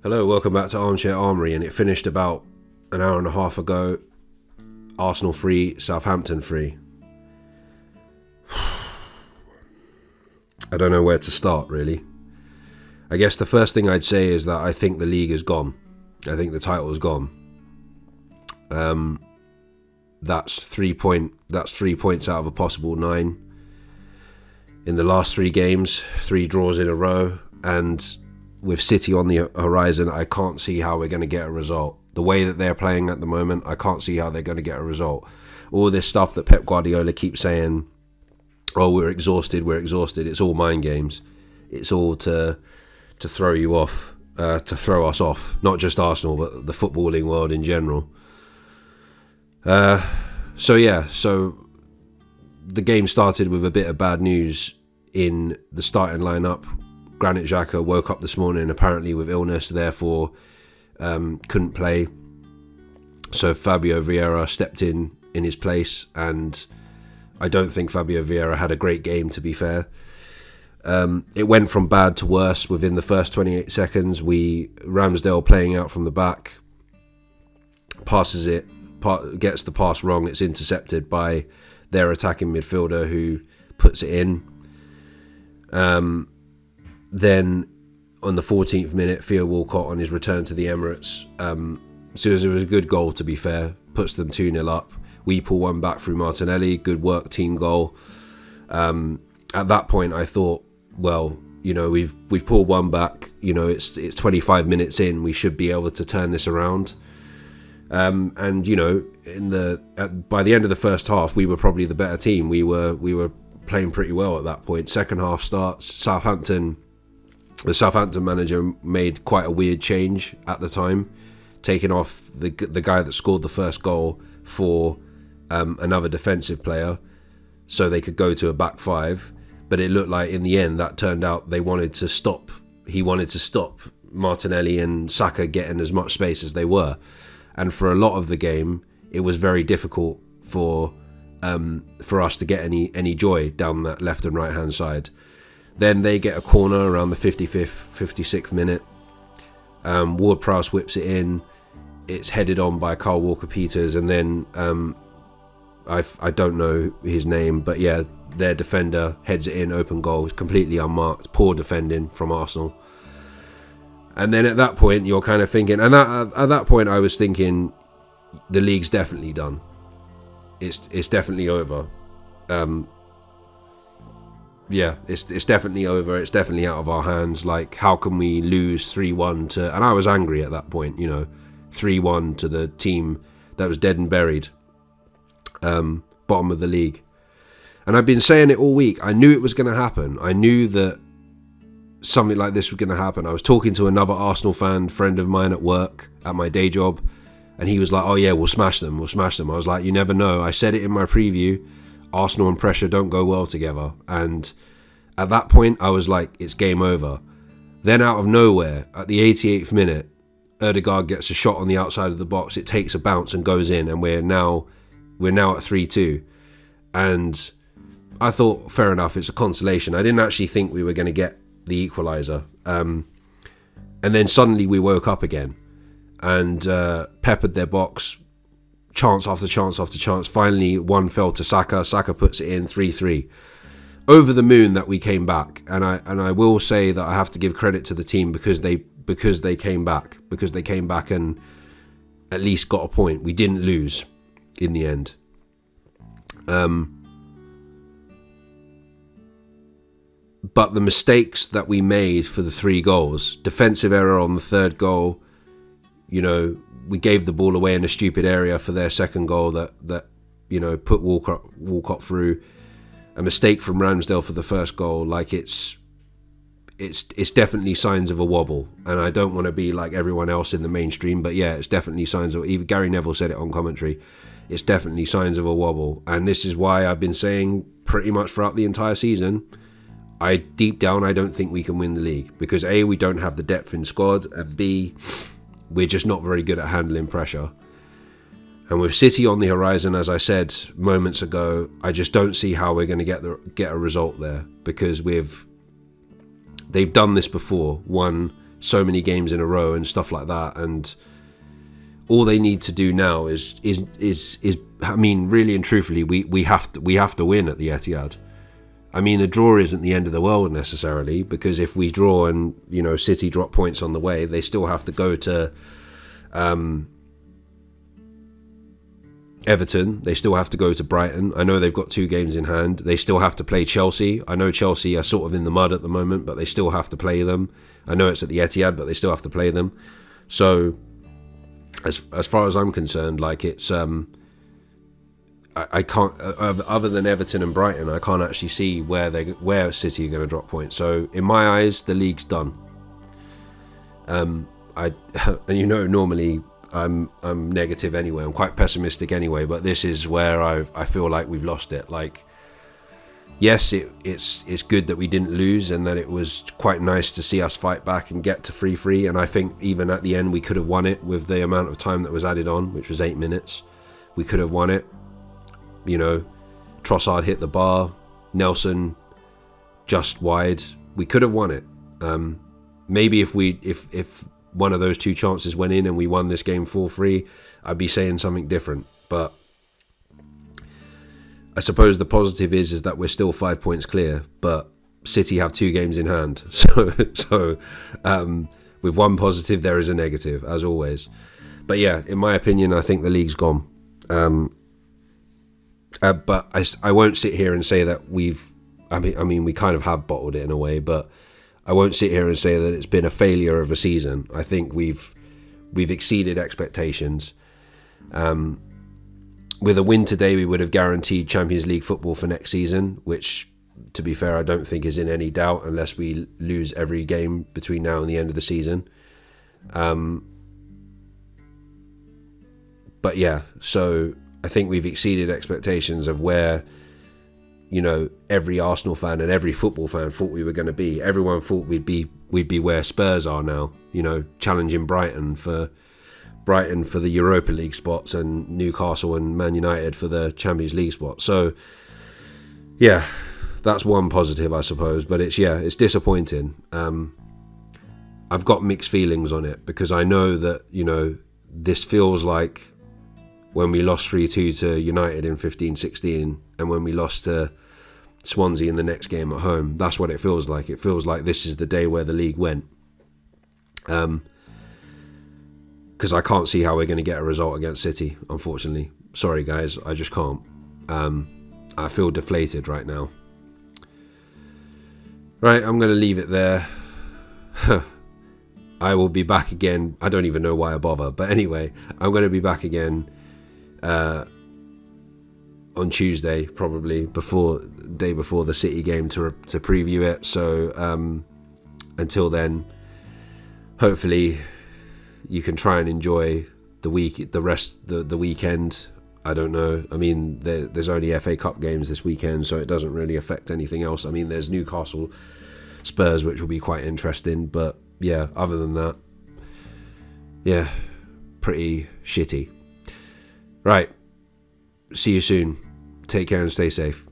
Hello, welcome back to Armchair Armory, and it finished about an hour and a half ago. Arsenal 3, Southampton 3. I don't know where to start, really. I guess the first thing I'd say is that I think the league is gone. I think the title is gone. That's 3 points out of a possible 9. In the last 3 games, 3 draws in a row, and with City on the horizon, I can't see how we're going to get a result. The way that they're playing at the moment, I can't see how they're going to get a result. All this stuff that Pep Guardiola keeps saying, oh, we're exhausted, it's all mind games. It's all to throw you off, to throw us off. Not just Arsenal, but the footballing world in general. So the game started with a bit of bad news in the starting lineup. Granit Xhaka woke up this morning apparently with illness, therefore couldn't play. So Fabio Vieira stepped in his place, and I don't think Fabio Vieira had a great game, to be fair. It went from bad to worse within the first 28 seconds. Ramsdale playing out from the back, passes it, gets the pass wrong. It's intercepted by their attacking midfielder, who puts it in. Then on the 14th minute, Theo Walcott on his return to the Emirates. So it was a good goal, to be fair. Puts them 2-0 up. We pull one back through Martinelli. Good work, team goal. At that point, I thought, well, we've pulled one back. It's 25 minutes in. We should be able to turn this around. And by the end of the first half, we were probably the better team. We were playing pretty well at that point. Second half starts. The Southampton manager made quite a weird change at the time, taking off the guy that scored the first goal for another defensive player, so they could go to a back 5. But it looked like in the end that turned out he wanted to stop Martinelli and Saka getting as much space as they were. And for a lot of the game, it was very difficult for us to get any joy down that left and right hand side. Then they get a corner around the 55th, 56th minute. Ward-Prowse whips it in. It's headed on by Kyle Walker-Peters, and then I don't know his name, but yeah, their defender heads it in, open goal, completely unmarked. Poor defending from Arsenal. And then at that point, you're kind of thinking, and at that point, I was thinking, the league's definitely done. It's definitely over. It's definitely over. It's definitely out of our hands. Like, how can we lose 3-1 to... And I was angry at that point, 3-1 to the team that was dead and buried, bottom of the league. And I've been saying it all week. I knew it was going to happen. I knew that something like this was going to happen. I was talking to another Arsenal friend of mine at work, at my day job, and he was like, oh yeah, we'll smash them. I was like, you never know. I said it in my preview. Arsenal and pressure don't go well together. And at that point, I was like, it's game over. Then out of nowhere, at the 88th minute, Ødegaard gets a shot on the outside of the box. It takes a bounce and goes in, and we're now at 3-2. And I thought, fair enough, it's a consolation. I didn't actually think we were going to get the equaliser. And then suddenly we woke up again and peppered their box. Chance after chance after chance. Finally, one fell to Saka. Saka puts it in, 3-3. Over the moon that we came back, and I will say that I have to give credit to the team because they came back and at least got a point. We didn't lose in the end. But the mistakes that we made for the 3 goals, defensive error on the 3rd goal, we gave the ball away in a stupid area for their 2nd goal that put Walcott through. A mistake from Ramsdale for the 1st goal. Like, it's definitely signs of a wobble. And I don't want to be like everyone else in the mainstream, but yeah, it's definitely signs of... Even Gary Neville said it on commentary. It's definitely signs of a wobble. And this is why I've been saying pretty much throughout the entire season, deep down, I don't think we can win the league. Because A, we don't have the depth in squad, and B, we're just not very good at handling pressure. And with City on the horizon, as I said moments ago, I just don't see how we're going to get a result there, because they've done this before. Won so many games in a row and stuff like that. And all they need to do now is I mean, really and truthfully, we have to win at the Etihad. I mean, a draw isn't the end of the world necessarily, because if we draw and, you know, City drop points on the way, they still have to go to Everton. They still have to go to Brighton. I know they've got 2 games in hand. They still have to play Chelsea. I know Chelsea are sort of in the mud at the moment, but they still have to play them. I know it's at the Etihad, but they still have to play them. So as far as I'm concerned, like, it's I can't, other than Everton and Brighton, I can't actually see where City are going to drop points. So in my eyes, the league's done. And you know, normally I'm negative anyway. I'm quite pessimistic anyway, but this is where I feel like we've lost it. Like, yes, it's good that we didn't lose, and that it was quite nice to see us fight back and get to 3-3. And I think even at the end we could have won it with the amount of time that was added on, which was 8 minutes. We could have won it. You know, Trossard hit the bar, Nelson just wide. We could have won it. Maybe if one of those 2 chances went in and we won this game 4-3, I'd be saying something different. But I suppose the positive is that we're still 5 points clear, but City have 2 games in hand. So with one positive, there is a negative, as always. But yeah, in my opinion, I think the league's gone. But I won't sit here and say that I mean, we kind of have bottled it in a way, but I won't sit here and say that it's been a failure of a season. I think we've exceeded expectations. With a win today, we would have guaranteed Champions League football for next season, which, to be fair, I don't think is in any doubt unless we lose every game between now and the end of the season. But yeah, so I think we've exceeded expectations of where, you know, every Arsenal fan and every football fan thought we were going to be. Everyone thought we'd be where Spurs are now, you know, challenging Brighton for the Europa League spots, and Newcastle and Man United for the Champions League spots. So yeah, that's one positive, I suppose, but it's disappointing. I've got mixed feelings on it, because I know that, you know, this feels like when we lost 3-2 to United in 15-16, and when we lost to Swansea in the next game at home. That's what it feels like. It feels like this is the day where the league went. Because I can't see how we're going to get a result against City, unfortunately. Sorry, guys, I just can't. I feel deflated right now. Right, I'm going to leave it there. I will be back again. I don't even know why I bother. But anyway, I'm going to be back again on Tuesday, probably day before the City game to preview it. So until then, hopefully you can try and enjoy the weekend. I don't know. I mean, there's only FA Cup games this weekend, so it doesn't really affect anything else. I mean, there's Newcastle Spurs, which will be quite interesting. But yeah, other than that, yeah, pretty shitty. Right. See you soon. Take care and stay safe.